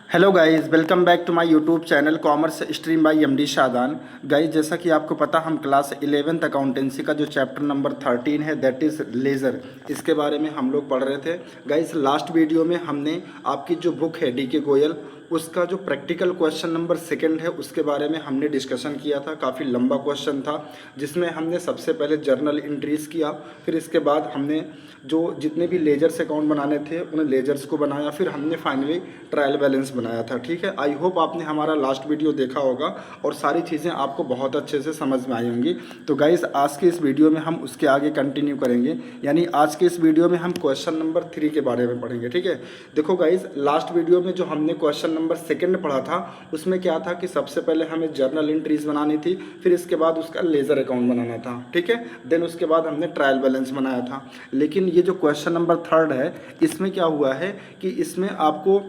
Hello guys, welcome back to my YouTube channel commerce stream by MD Shadan. Guys, जैसा कि आपको पता, हम क्लास 11th अकाउंटेंसी का जो चैप्टर नंबर 13 है दैट इज़ लेज़र, इसके बारे में हम लोग पढ़ रहे थे। गाइस, लास्ट वीडियो में हमने आपकी जो बुक है डीके गोयल, उसका जो प्रैक्टिकल क्वेश्चन नंबर 2 है उसके बारे में हमने डिस्कशन किया था। काफ़ी लंबा क्वेश्चन था जिसमें हमने सबसे पहले जर्नल एंट्रीज किया, फिर इसके बाद हमने जो जितने भी लेजर्स अकाउंट बनाने थे उन लेजर्स को बनाया, फिर हमने फाइनली ट्रायल बैलेंस बनाया था। ठीक है, आई होप आपने हमारा लास्ट वीडियो देखा होगा और सारी चीज़ें आपको बहुत अच्छे से समझ में आई होंगी। तो गाइस, आज के इस वीडियो में हम उसके आगे कंटिन्यू करेंगे, यानी आज के इस वीडियो में हम क्वेश्चन नंबर 3 के बारे में पढ़ेंगे। ठीक है, देखो गाइस, लास्ट वीडियो में जो हमने क्वेश्चन नंबर 2 पढ़ा था उसमें क्या था कि सबसे पहले हमें जर्नल एंट्रीज बनानी थी, फिर इसके बाद उसका लेजर अकाउंट बनाना था। ठीक है, देन उसके बाद हमने ट्रायल बैलेंस बनाया था। लेकिन ये जो क्वेश्चन नंबर 3 है, इसमें क्या हुआ है कि इसमें आपको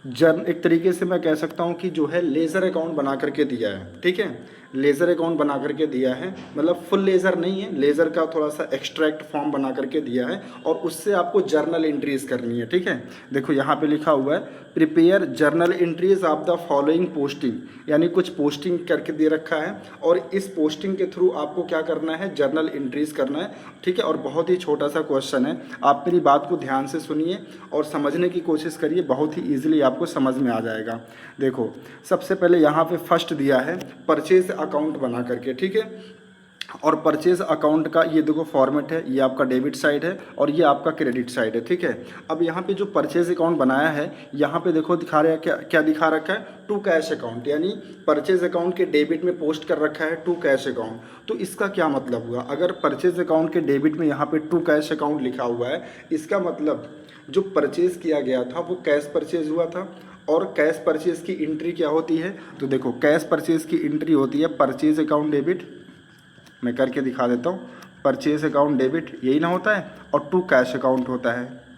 एक तरीके से मैं कह सकता हूँ कि जो है लेज़र अकाउंट बना करके दिया है। ठीक है, लेज़र अकाउंट बना करके दिया है, मतलब फुल लेज़र नहीं है, लेज़र का थोड़ा सा एक्सट्रैक्ट फॉर्म बना करके दिया है और उससे आपको जर्नल एंट्रीज करनी है। ठीक है, देखो यहाँ पे लिखा हुआ है prepare journal entries of the following posting, यानी कुछ पोस्टिंग करके दे रखा है और इस पोस्टिंग के थ्रू आपको क्या करना है, जर्नल एंट्रीज करना है। ठीक है, और बहुत ही छोटा सा क्वेश्चन है, आप मेरी बात को ध्यान से सुनिए और समझने की कोशिश करिए, बहुत ही ईजिली आपको समझ में आ जाएगा। देखो, सबसे पहले यहाँ पे फर्स्ट दिया है परचेज अकाउंट बना करके। ठीक है, और परचेज अकाउंट का ये देखो फॉर्मेट है, ये आपका डेबिट साइड है और ये आपका क्रेडिट साइड है। ठीक है, अब यहाँ पे जो परचेज अकाउंट बनाया है, यहाँ पे देखो दिखा रहा है, क्या दिखा रखा है, टू कैश अकाउंट, यानी परचेज अकाउंट के डेबिट में पोस्ट कर रखा है टू कैश अकाउंट। तो इसका क्या मतलब हुआ, अगर परचेज अकाउंट के डेबिट में यहाँ पे टू कैश अकाउंट लिखा हुआ है, इसका मतलब जो परचेज किया गया था वो कैश परचेज हुआ था। और कैश परचेज की एंट्री क्या होती है, तो देखो कैश परचेज की एंट्री होती है परचेज अकाउंट डेबिट, मैं करके दिखा देता हूँ, परचेज अकाउंट डेबिट यही ना होता है, और टू कैश अकाउंट होता है।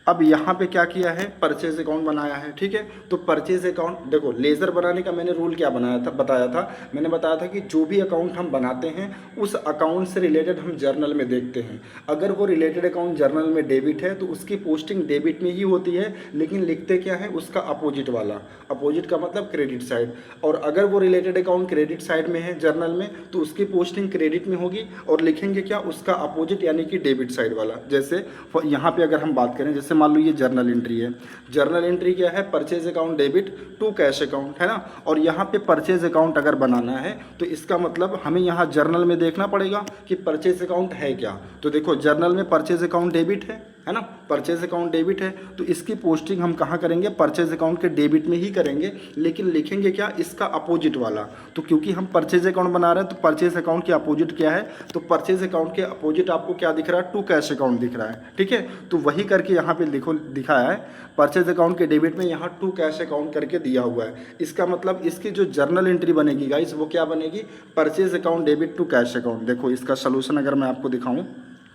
अब यहाँ पे क्या किया है, परचेज अकाउंट बनाया है। ठीक है, तो परचेज अकाउंट देखो, लेज़र बनाने का मैंने रूल क्या बताया था, मैंने बताया था कि जो भी अकाउंट हम बनाते हैं उस अकाउंट से रिलेटेड हम जर्नल में देखते हैं। अगर वो रिलेटेड अकाउंट जर्नल में डेबिट है तो उसकी पोस्टिंग डेबिट में ही होती है, लेकिन लिखते क्या है, उसका अपोजिट वाला, अपोजिट का मतलब क्रेडिट साइड। और अगर वो रिलेटेड अकाउंट क्रेडिट साइड में है जर्नल में तो उसकी पोस्टिंग क्रेडिट में होगी और लिखेंगे क्या, उसका अपोजिट यानी कि डेबिट साइड वाला। जैसे यहाँ पे अगर हम बात करें, जैसे मान लो ये जर्नल एंट्री है, जर्नल एंट्री क्या है, purchase account debit to cash account, है ना। और यहाँ पे परचेज अकाउंट अगर बनाना है तो इसका मतलब हमें यहाँ जर्नल में देखना पड़ेगा कि परचेज अकाउंट है क्या। तो देखो जर्नल में परचेज अकाउंट डेबिट है ना, परचेज अकाउंट डेबिट है, तो इसकी पोस्टिंग हम कहाँ करेंगे, परचेज अकाउंट के डेबिट में ही करेंगे, लेकिन लिखेंगे क्या, इसका अपोजिट वाला। तो क्योंकि हम परचेज अकाउंट बना रहे हैं तो परचेज अकाउंट के अपोजिट क्या है, तो परचेज अकाउंट के अपोजिट आपको क्या दिख रहा है, टू कैश अकाउंट दिख रहा है। ठीक है, तो वही करके यहाँ पे देखो दिखाया है, परचेज अकाउंट के डेबिट में यहाँ टू कैश अकाउंट करके दिया हुआ है। इसका मतलब इसकी जो जर्नल एंट्री बनेगी गाइस, वो क्या बनेगी, purchase account debit to cash account. देखो इसका सोल्यूशन अगर मैं आपको दिखाऊं,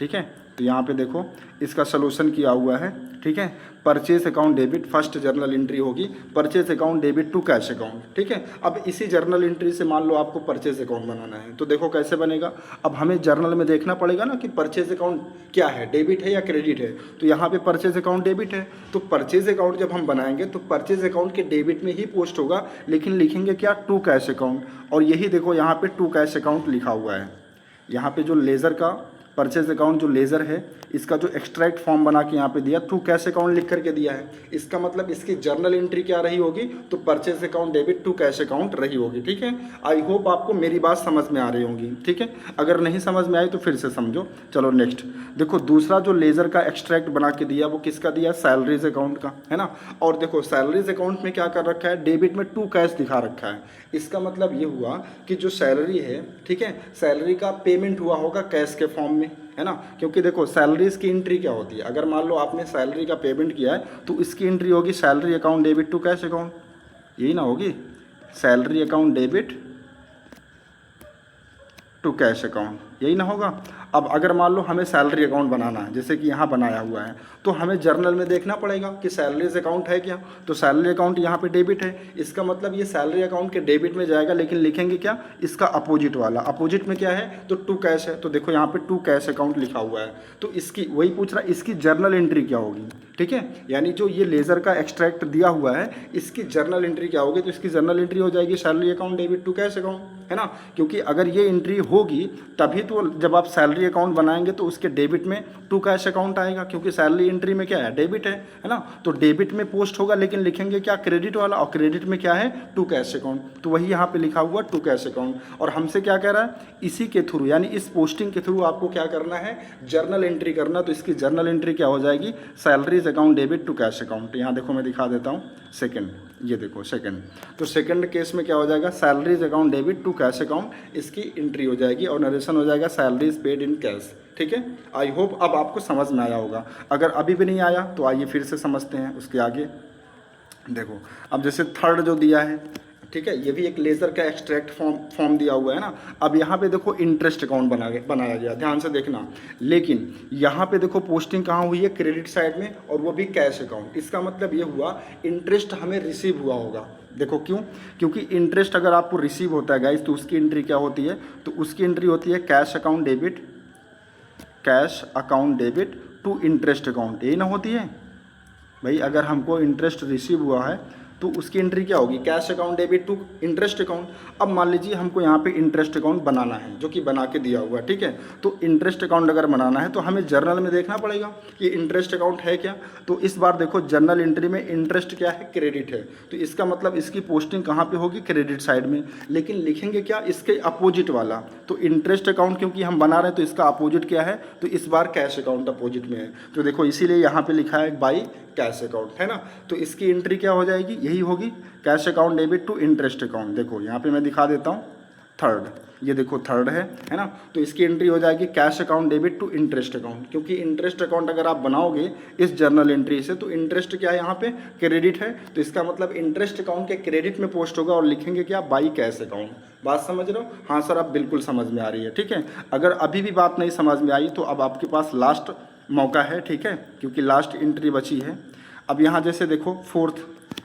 ठीक है, तो यहाँ पे देखो इसका सलूशन किया हुआ है। ठीक है, purchase account debit first journal entry होगी, purchase account debit to cash account. ठीक है, अब इसी जर्नल एंट्री से मान लो आपको परचेज अकाउंट बनाना है, तो देखो कैसे बनेगा। अब हमें जर्नल में देखना पड़ेगा ना कि परचेज अकाउंट क्या है, डेबिट है या क्रेडिट है। तो यहाँ पे परचेज अकाउंट डेबिट है, तो परचेज अकाउंट जब हम बनाएंगे तो परचेज अकाउंट के डेबिट में ही पोस्ट होगा, लेकिन लिखेंगे क्या, टू कैश अकाउंट। और यही देखो यहाँ पे टू कैश अकाउंट लिखा हुआ है। यहाँ पे जो लेज़र का परचेज अकाउंट जो लेज़र है, इसका जो एक्सट्रैक्ट फॉर्म बना के यहाँ पे दिया, टू कैश अकाउंट लिख करके दिया है। इसका मतलब इसकी जर्नल एंट्री क्या रही होगी, तो purchase account debit to cash account रही होगी। ठीक है, आई होप आपको मेरी बात समझ में आ रही होगी। ठीक है, अगर नहीं समझ में आई तो फिर से समझो। चलो नेक्स्ट देखो, दूसरा जो लेज़र का एक्सट्रैक्ट बना के दिया वो किसका दिया, सैलरीज अकाउंट का, है ना। और देखो सैलरीज अकाउंट में क्या कर रखा है, डेबिट में टू कैश दिखा रखा है। इसका मतलब ये हुआ कि जो सैलरी है, ठीक है, सैलरी का पेमेंट हुआ होगा कैश के फॉर्म में, है ना। क्योंकि देखो सैलरीज की एंट्री क्या होती है, अगर मान लो आपने सैलरी का पेमेंट किया है तो इसकी एंट्री होगी salary account debit to cash account, यही ना होगी, salary account debit to cash account, यही ना होगा। अब अगर मान लो हमें सैलरी अकाउंट बनाना है, जैसे कि यहाँ बनाया हुआ है, तो हमें जर्नल में देखना पड़ेगा कि सैलरीज अकाउंट है क्या। तो सैलरी अकाउंट यहाँ पे डेबिट है, इसका मतलब ये सैलरी अकाउंट के डेबिट में जाएगा, लेकिन लिखेंगे क्या, इसका अपोजिट वाला। अपोजिट में क्या है, तो टू कैश है, तो देखो यहाँ पे टू कैश अकाउंट लिखा हुआ है। तो इसकी वही पूछ रहा है, इसकी जर्नल एंट्री क्या होगी, ठीक है। यानी जो ये लेज़र का एक्सट्रैक्ट दिया हुआ है इसकी जर्नल एंट्री क्या होगी, तो इसकी जर्नल एंट्री हो जाएगी salary account debit to cash account, है ना। क्योंकि अगर ये एंट्री होगी तभी तो जब आप सैलरी अकाउंट बनाएंगे तो उसके डेबिट में टू कैश अकाउंट आएगा, क्योंकि सैलरी एंट्री में क्या है, डेबिट है ना। तो डेबिट में पोस्ट होगा लेकिन लिखेंगे क्या, क्रेडिट वाला, और क्रेडिट में क्या है, टू कैश अकाउंट। तो वही यहाँ पे लिखा हुआ टू कैश अकाउंट। और हमसे क्या कह रहा है, इसी के थ्रू यानी इस पोस्टिंग के थ्रू आपको क्या करना है, जर्नल एंट्री करना। तो इसकी जर्नल एंट्री क्या हो जाएगी, salaries account debit to cash account. यहाँ देखो मैं दिखा देता हूँ सेकंड, ये देखो सेकंड। तो सेकंड केस में क्या हो जाएगा, salaries account debit to cash account, इसकी एंट्री हो जाएगी और नरेशन हो जाएगा सैलरीज पेड इन कैश। ठीक है, आई होप अब आपको समझ में आया होगा। अगर अभी भी नहीं आया तो आइए फिर से समझते हैं उसके आगे। देखो अब जैसे थर्ड जो दिया है, ठीक है, ये भी एक लेज़र का एक्सट्रैक्ट फॉर्म दिया हुआ है ना। अब यहाँ पे देखो इंटरेस्ट अकाउंट बनाया गया, ध्यान से देखना। लेकिन यहाँ पे देखो पोस्टिंग कहाँ हुई है, क्रेडिट साइड में, और वो भी कैश अकाउंट। इसका मतलब ये हुआ इंटरेस्ट हमें रिसीव हुआ होगा। देखो क्यों, क्योंकि इंटरेस्ट अगर आपको रिसीव होता है गाइस तो उसकी एंट्री क्या होती है, तो उसकी एंट्री होती है cash account debit to interest account. यही ना होती है भाई, अगर हमको इंटरेस्ट रिसीव हुआ है तो उसकी एंट्री क्या होगी, cash account debit to interest account. अब मान लीजिए हमको यहाँ पे इंटरेस्ट अकाउंट बनाना है, जो कि बना के दिया हुआ है, ठीक है। तो इंटरेस्ट अकाउंट अगर बनाना है तो हमें जर्नल में देखना पड़ेगा कि इंटरेस्ट अकाउंट है क्या। तो इस बार देखो जर्नल एंट्री में इंटरेस्ट क्या है, क्रेडिट है। तो इसका मतलब इसकी पोस्टिंग कहाँ पर होगी, क्रेडिट साइड में। लेकिन लिखेंगे क्या, इसके अपोजिट वाला। तो इंटरेस्ट अकाउंट क्योंकि हम बना रहे हैं तो इसका अपोजिट क्या है, तो इस बार कैश अकाउंट अपोजिट में है। तो देखो इसीलिए यहाँ पे लिखा है बाई कैश अकाउंट, है ना। तो इसकी एंट्री क्या हो जाएगी, यही होगी cash account debit to interest account. देखो यहाँ पे मैं दिखा देता हूँ थर्ड, ये देखो थर्ड है ना। तो इसकी एंट्री हो जाएगी cash account debit to interest account, क्योंकि इंटरेस्ट अकाउंट अगर आप बनाओगे इस जर्नल एंट्री से तो इंटरेस्ट क्या है, यहाँ पे क्रेडिट है। तो इसका मतलब इंटरेस्ट अकाउंट के क्रेडिट में पोस्ट होगा और लिखेंगे क्या, बाई कैश अकाउंट। बात समझ रहे हो, हाँ सर आप बिल्कुल समझ में आ रही है, ठीक है। अगर अभी भी बात नहीं समझ में आई तो अब आपके पास लास्ट मौका है, ठीक है, क्योंकि लास्ट एंट्री बची है। अब यहाँ जैसे देखो फोर्थ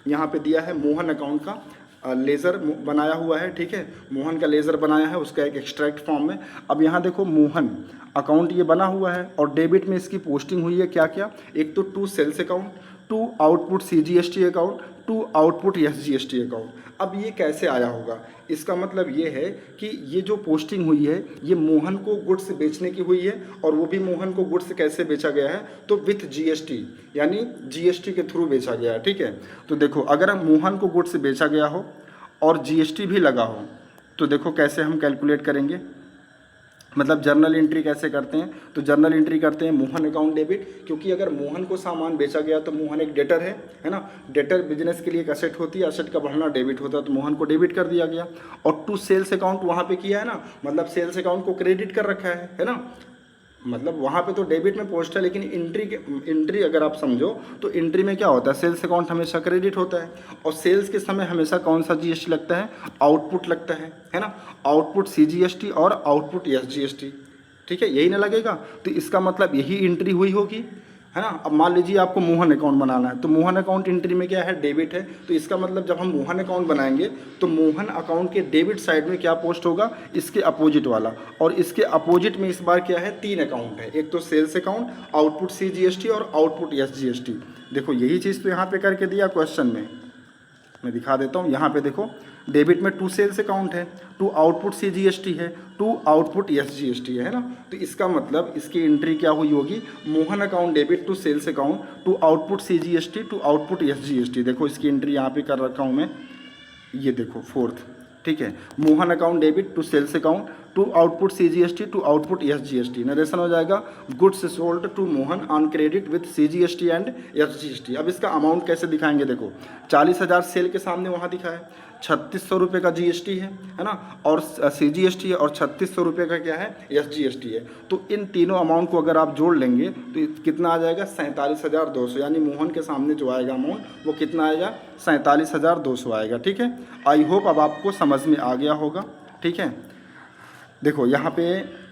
यहाँ पे दिया है मोहन अकाउंट का लेज़र बनाया हुआ है, ठीक है। मोहन का लेज़र बनाया है उसका एक एक्सट्रैक्ट फॉर्म में। अब यहाँ देखो मोहन अकाउंट ये बना हुआ है और डेबिट में इसकी पोस्टिंग हुई है क्या क्या, एक तो to sales account, to output CGST account, to output SGST account. अब ये कैसे आया होगा, इसका मतलब ये है कि ये जो पोस्टिंग हुई है ये मोहन को गुड्स बेचने की हुई है, और वो भी मोहन को गुड्स कैसे बेचा गया है, तो विथ GST, यानी GST के थ्रू बेचा गया है, ठीक है। तो देखो अगर हम मोहन को गुड्स बेचा गया हो और GST भी लगा हो तो देखो कैसे हम कैलकुलेट करेंगे, मतलब जर्नल एंट्री कैसे करते हैं। तो जर्नल एंट्री करते हैं मोहन अकाउंट डेबिट, क्योंकि अगर मोहन को सामान बेचा गया तो मोहन एक डेटर है ना। डेटर बिजनेस के लिए एक असेट होती है, असेट का बढ़ना डेबिट होता है, तो मोहन को डेबिट कर दिया गया। और टू सेल्स अकाउंट वहाँ पे किया है ना, मतलब सेल्स अकाउंट को क्रेडिट कर रखा है ना। मतलब वहाँ पे तो डेबिट में पोस्ट है, लेकिन एंट्री अगर आप समझो तो एंट्री में क्या होता है, सेल्स अकाउंट हमेशा क्रेडिट होता है। और सेल्स के समय हमेशा कौन सा GST लगता है, आउटपुट लगता है ना। आउटपुट CGST और आउटपुट SGST, ठीक है, यही ना लगेगा। तो इसका मतलब यही एंट्री हुई होगी, है ना। अब मान लीजिए आपको मोहन अकाउंट बनाना है, तो मोहन अकाउंट एंट्री में क्या है, डेबिट है। तो इसका मतलब जब हम मोहन अकाउंट बनाएंगे तो मोहन अकाउंट के डेबिट साइड में क्या पोस्ट होगा, इसके अपोजिट वाला। और इसके अपोजिट में इस बार क्या है, 3 अकाउंट है, एक तो सेल्स अकाउंट, आउटपुट CGST और आउटपुट SGST। देखो यही चीज़ तो यहाँ पे करके दिया क्वेश्चन में, मैं दिखा देता हूँ। यहाँ पे देखो डेबिट में टू सेल्स अकाउंट है, टू आउटपुट CGST है, टू आउटपुट SGST है ना। तो इसका मतलब इसकी एंट्री क्या हुई होगी, Mohan account debit to sales account, to output CGST, to output SGST। देखो इसकी एंट्री यहाँ पे कर रखा हूँ मैं, ये देखो फोर्थ, ठीक है। Mohan account debit to sales account, to output CGST, to output SGST। Narration हो जाएगा goods sold to Mohan on credit with CGST and SGST। अब इसका अमाउंट कैसे दिखाएंगे, देखो 40,000 सेल के सामने वहाँ दिखा है, 3600 रुपये का GST है ना, और CGST है, और 3600 रुपये का क्या है, SGST है। तो इन तीनों अमाउंट को अगर आप जोड़ लेंगे तो कितना आ जाएगा, 47,200। यानी मोहन के सामने जो आएगा अमाउंट वो कितना आएगा, 47,200 आएगा, ठीक है। आई होप अब आपको समझ में आ गया होगा, ठीक है। देखो यहाँ पे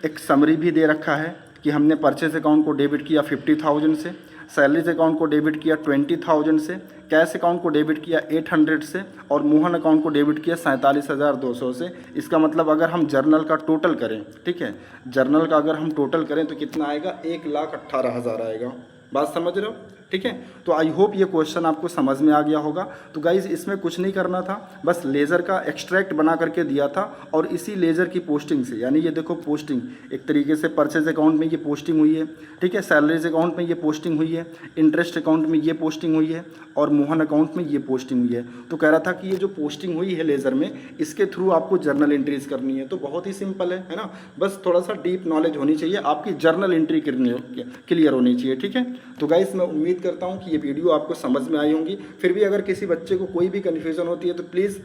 एक समरी भी दे रखा है कि हमने परचेज अकाउंट को डेबिट किया 50,000 से, सैलरीज अकाउंट को डेबिट किया 20,000 से, कैश अकाउंट को डेबिट किया 800 से, और मोहन अकाउंट को डेबिट किया 47,200 से। इसका मतलब अगर हम जर्नल का टोटल करें, ठीक है, जर्नल का अगर हम टोटल करें तो कितना आएगा, 1,18,000 आएगा। बात समझ रहे हो, ठीक है। तो आई होप ये क्वेश्चन आपको समझ में आ गया होगा। तो गाइज इसमें कुछ नहीं करना था, बस लेज़र का एक्सट्रैक्ट बना करके दिया था और इसी लेज़र की पोस्टिंग से, यानी ये देखो पोस्टिंग एक तरीके से परचेज अकाउंट में ये पोस्टिंग हुई है, ठीक है, सैलरीज अकाउंट में ये पोस्टिंग हुई है, इंटरेस्ट अकाउंट में ये पोस्टिंग हुई है और मोहन अकाउंट में ये पोस्टिंग हुई है। तो कह रहा था कि ये जो पोस्टिंग हुई है लेज़र में, इसके थ्रू आपको जर्नल एंट्रीज करनी है। तो बहुत ही सिंपल है ना, बस थोड़ा सा डीप नॉलेज होनी चाहिए, आपकी जर्नल एंट्री क्लियर होनी चाहिए, ठीक है। तो गाइस मैं उम्मीद करता हूँ कि ये वीडियो आपको समझ में आई होंगी। फिर भी अगर किसी बच्चे को कोई भी कन्फ्यूज़न होती है तो प्लीज़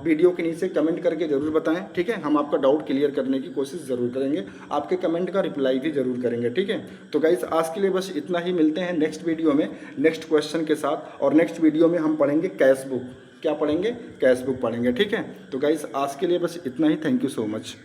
वीडियो के नीचे कमेंट करके ज़रूर बताएं, ठीक है। हम आपका डाउट क्लियर करने की कोशिश ज़रूर करेंगे, आपके कमेंट का रिप्लाई भी ज़रूर करेंगे, ठीक है। तो गाइस आज के लिए बस इतना ही, मिलते हैं नेक्स्ट वीडियो में नेक्स्ट क्वेश्चन के साथ। और नेक्स्ट वीडियो में हम पढ़ेंगे कैश बुक। क्या पढ़ेंगे? कैश बुक पढ़ेंगे, ठीक है। तो गाइस आज के लिए बस इतना ही। Thank you so much.